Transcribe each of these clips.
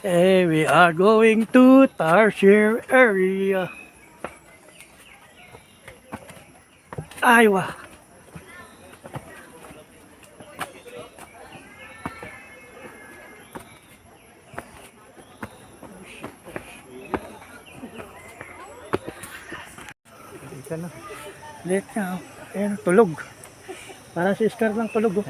Hey, we are going to Tarsier area. Iowa. Dito na. Late na. Ayan, tulog. Parang si Scar lang tulog. Oh.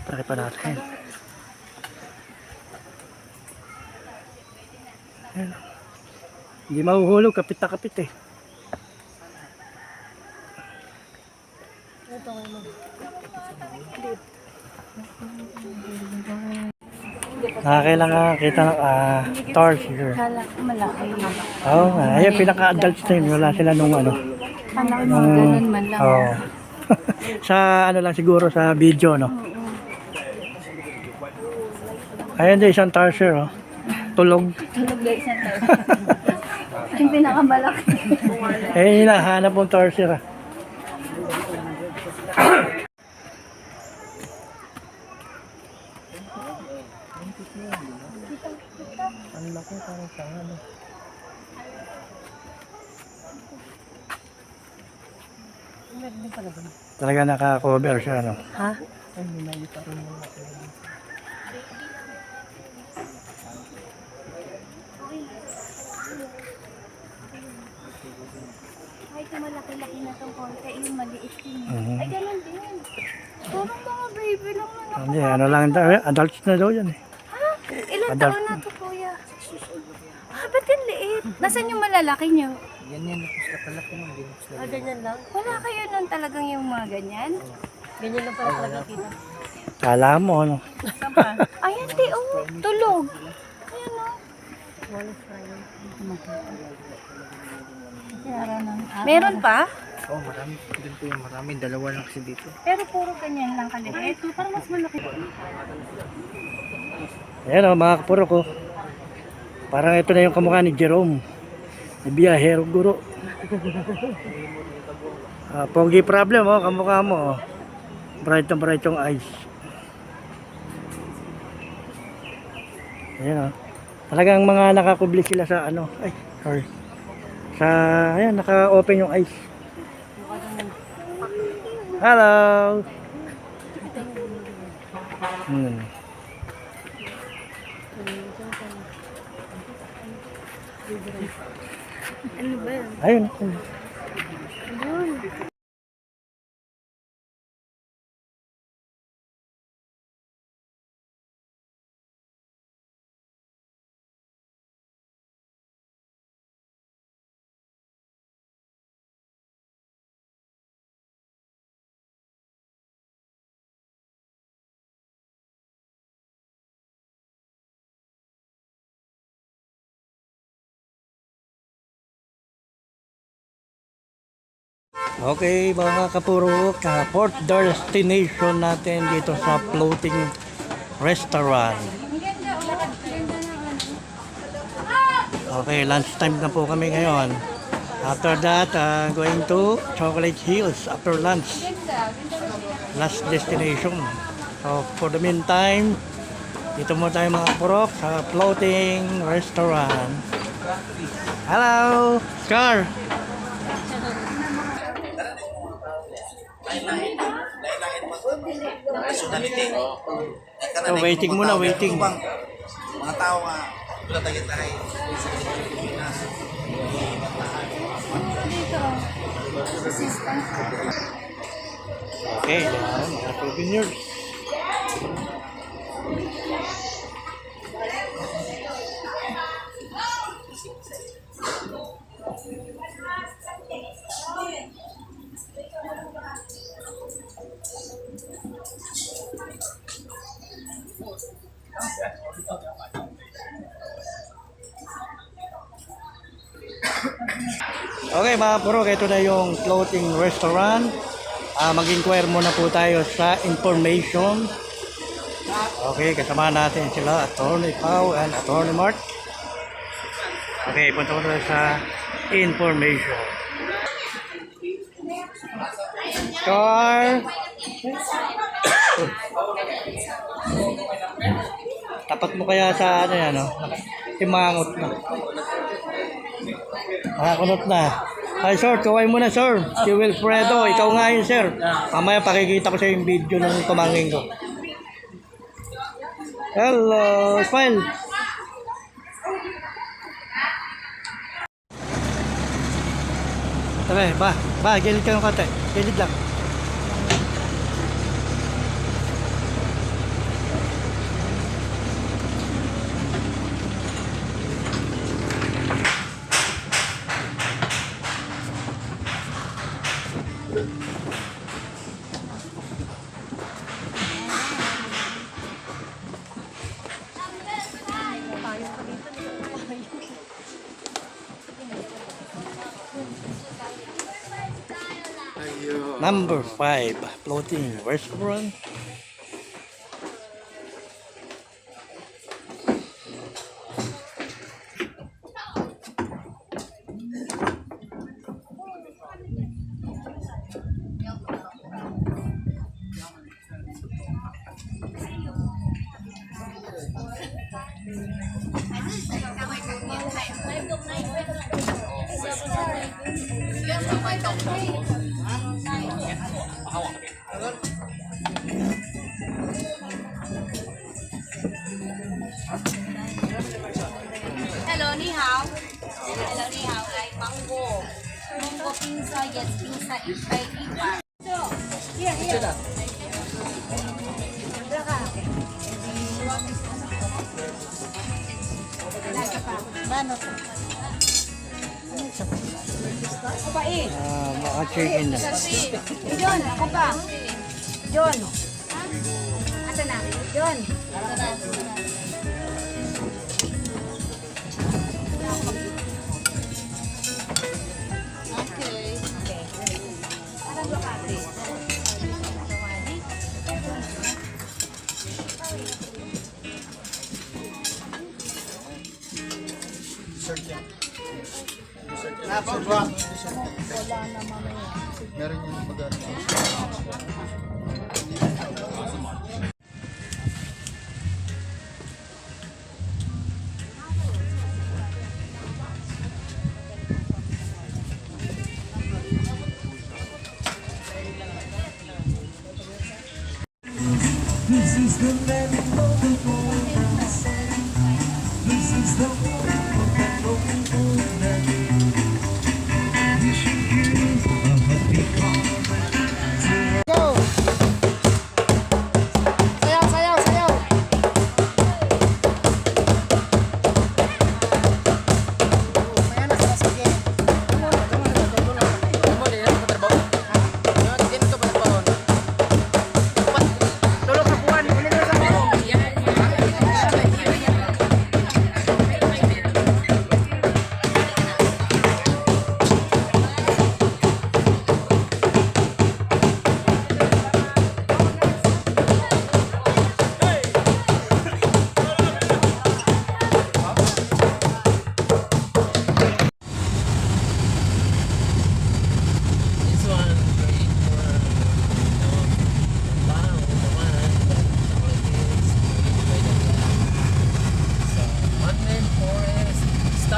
Try pa natin. Ayan. Hindi mahuhulog, kapit na kapit eh. Kailangan kita Tarsier. Kala ko malaki. Oo, ayun pinaka-adults na yun. Wala sila nung ano. Kala ko mga ganun man lang. Oo. Sa ano lang siguro sa video, no? Ayun din, isang Tarsier, oh. Tulog. Tulog na isang tao. Yung pinakamalaki. Hinahanap mong Tarsier, ah. Ang laki, parang tanga, no? Talaga naka-cover siya, no? Ha? Ay, may pa rin yung Kahit yung malaki-laki na itong konti, yung maliit din. Mhm. Ay, ganun din. Parang mga baby lang na Hindi, ano lang, adults na daw yan, eh. Ha? Ilang Adult. taon na ito, kuya? Ba't yung liit? Nasaan yung malalaki nyo? Ganyan na pusla pala ko nung binusla. Ganyan lang? Wala kayo nun talagang yung mga ganyan? Ganyan lang pala talaga kita. Kala mo, ano? Ay, hindi, oh. Tulog. Ayan, oh. Meron pa? Oh, marami din po yung marami. Dalawa lang kasi dito. Pero puro ganyan lang kaliit. Parang mas malaki. Ayan, oh, mga kapuro ko. Parang ito na yung kamukha ni Jerome. Ni Biyahero Guro. Pogi problem, oh, kamukha mo, oh. Bright yung eyes. Ayan, oh. Talagang mga nakakubli sila sa ano. Ay, sorry. Sa, ayan, naka-open yung eyes. Hello! Ano ba yan? Ayun. Okay, mga kapuro, fourth destination natin dito sa floating restaurant. Okay, lunchtime na po kami ngayon. After that, going to Chocolate Hills after lunch. Last destination. So, for the meantime, dito mo tayo mga kapuro sa floating restaurant. Hello, Scar! Oh, waiting muna, waiting. Mga tao nga, wala tayo tayo. Okay, mga souvenirs. Okay mga puro, ito na yung floating restaurant. Mag-inquire muna po tayo sa information. Okay, kasama natin sila Attorney Pau and Attorney Mark. Okay, punta ko na sa information. Car. Tapat mo kaya sa ano yan, no? Timangot na. Nakakunot na. Ay, sir, kaway mo na, sir. Si Wilfredo, ikaw nga yun, sir. Mamaya pakikita ko sa yung video ng tumangin ko. Hello, smile. Tabi, gilid ka ng konti. Gilid lang. Number 5, floating restaurant. Hello, ni hao. Hello, ni hao. Like mango. Mango pizza, yes, pizza is by Iba. So, here. Bano to? Ako pa eh. Mga chicken na. John, ako pa. John. Asa na? John. Meron yung pag-ano.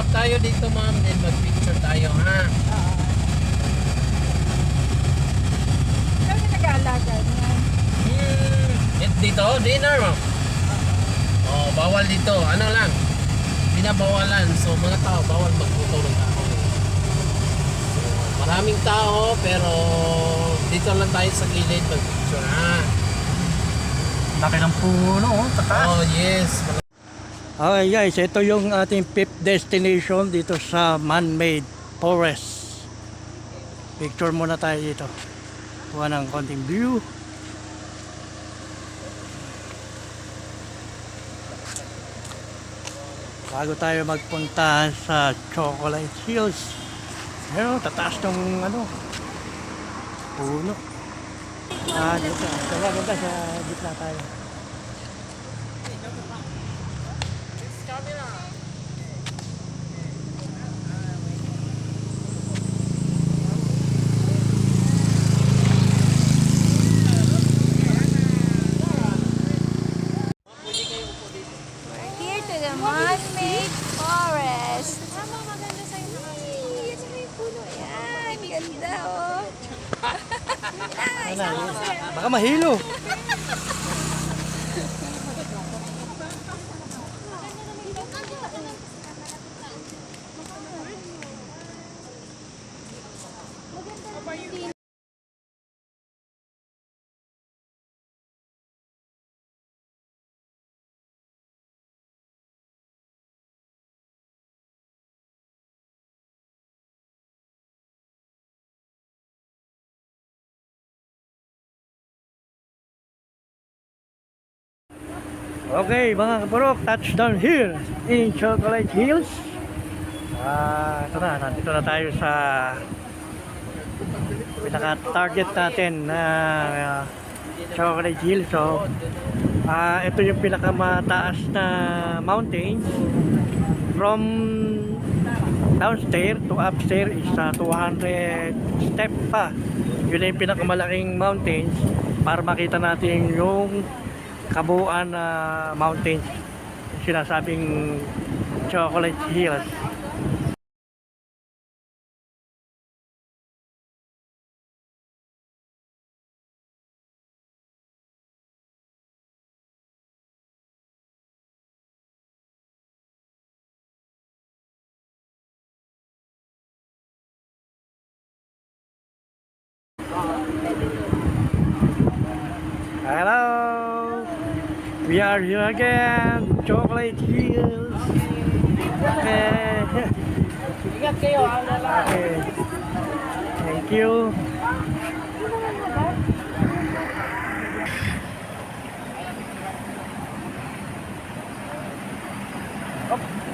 Tayo dito ma'am, then mag-picture tayo ha. Saan ka nag-aalaga niya? Dito, dinner ma'am. Oh, bawal dito. Ano lang, binabawalan. So mga tao, bawal magputo ng tao. So, maraming tao, pero dito lang tayo sa gilid mag-picture ha. Laki ng puno, Oh yes. Okay guys, ito yung ating 5th destination dito sa man-made forest. Picture muna tayo dito. Kuha ng konting view. Bago tayo magpunta sa Chocolate Hills. Ayun, tataas ng ano, puno. Dito. Ganda sa gitna tayo. the man-made forest. Tama, maganda sa'yo. Yan may puno yan. Ganda, oh. Nice. Baka mahilo. Okay, mga kaburok, touchdown here in Chocolate Hills. Ito na, nandito na tayo sa pinaka-target natin na Chocolate Hills. So, ito yung pinakamataas na mountain. From downstairs to upstairs is 200 step pa. Yun na yung pinakamalaking mountains para makita natin yung kabuuan na mountains, sinasabing Chocolate Hills. Hello, we are here again, Chocolate Hills. Okay. Okay. Thank you. Oh.